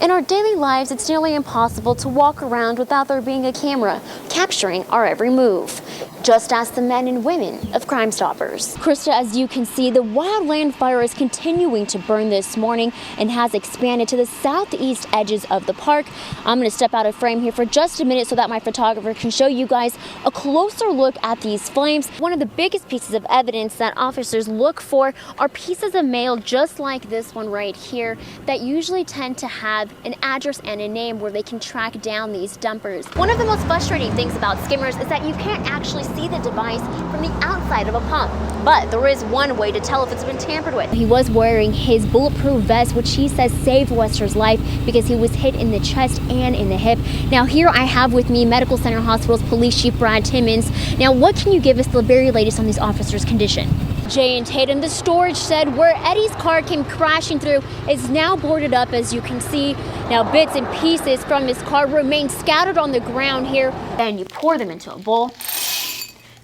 In our daily lives, it's nearly impossible to walk around without there being a camera capturing our every move. Just ask the men and women of Crime Stoppers. Krista, as you can see, the wildland fire is continuing to burn this morning and has expanded to the southeast edges of the park. I'm going to step out of frame here for just a minute so that my photographer can show you guys a closer look at these flames. One of the biggest pieces of evidence that officers look for are pieces of mail just like this one right here that usually tend to have an address and a name where they can track down these dumpers. One of the most frustrating things about skimmers is that you can't actually see the device from the outside of a pump, but there is one way to tell if it's been tampered with. He was wearing his bulletproof vest, which he says saved Wester's life because he was hit in the chest and in the hip. Now here I have with me Medical Center Hospital's Police Chief Brad Timmons. Now what can you give us the very latest on these officers' condition? Jay and Tatum, the storage shed where Eddie's car came crashing through is now boarded up, as you can see. Now bits and pieces from his car remain scattered on the ground here. Then you pour them into a bowl,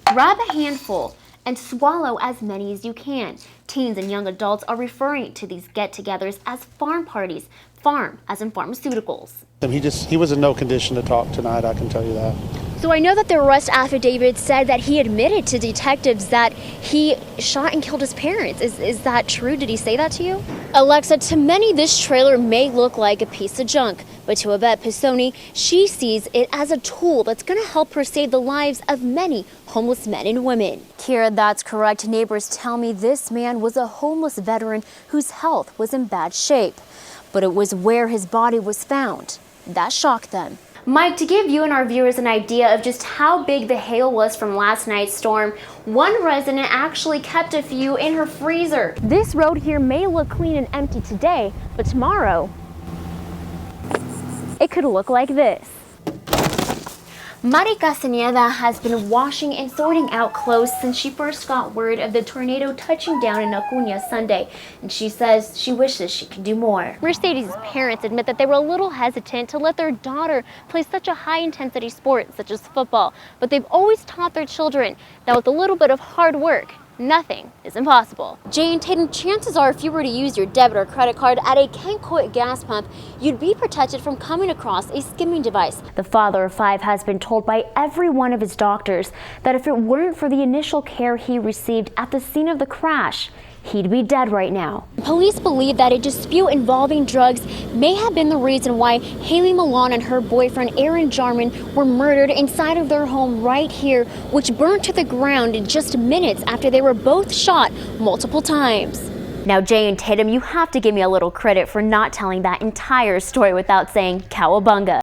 grab a handful, and swallow as many as you can. Teens and young adults are referring to these get-togethers as farm parties. Farm as in pharmaceuticals. He was in no condition to talk tonight, I can tell you that. So I know that the arrest affidavit said that he admitted to detectives that he shot and killed his parents. Is that true? Did he say that to you? Alexa, to many this trailer may look like a piece of junk, but to Yvette Pisoni, she sees it as a tool that's going to help her save the lives of many homeless men and women. Kira, that's correct. Neighbors tell me this man was a homeless veteran whose health was in bad shape, but it was where his body was found that shocked them. Mike, to give you and our viewers an idea of just how big the hail was from last night's storm, one resident actually kept a few in her freezer. This road here may look clean and empty today, but tomorrow, it could look like this. Mari Castaneda has been washing and sorting out clothes since she first got word of the tornado touching down in Acuna Sunday, and she says she wishes she could do more. Mercedes' parents admit that they were a little hesitant to let their daughter play such a high-intensity sport such as football, but they've always taught their children that with a little bit of hard work, nothing is impossible. Jay and Tatum, chances are if you were to use your debit or credit card at a Kencoit gas pump, you'd be protected from coming across a skimming device. The father of 5 has been told by every one of his doctors that if it weren't for the initial care he received at the scene of the crash, he'd be dead right now. Police believe that a dispute involving drugs may have been the reason why Haley Milan and her boyfriend Aaron Jarman were murdered inside of their home right here, which burned to the ground in just minutes after they were both shot multiple times. Now, Jay and Tatum, you have to give me a little credit for not telling that entire story without saying cowabunga.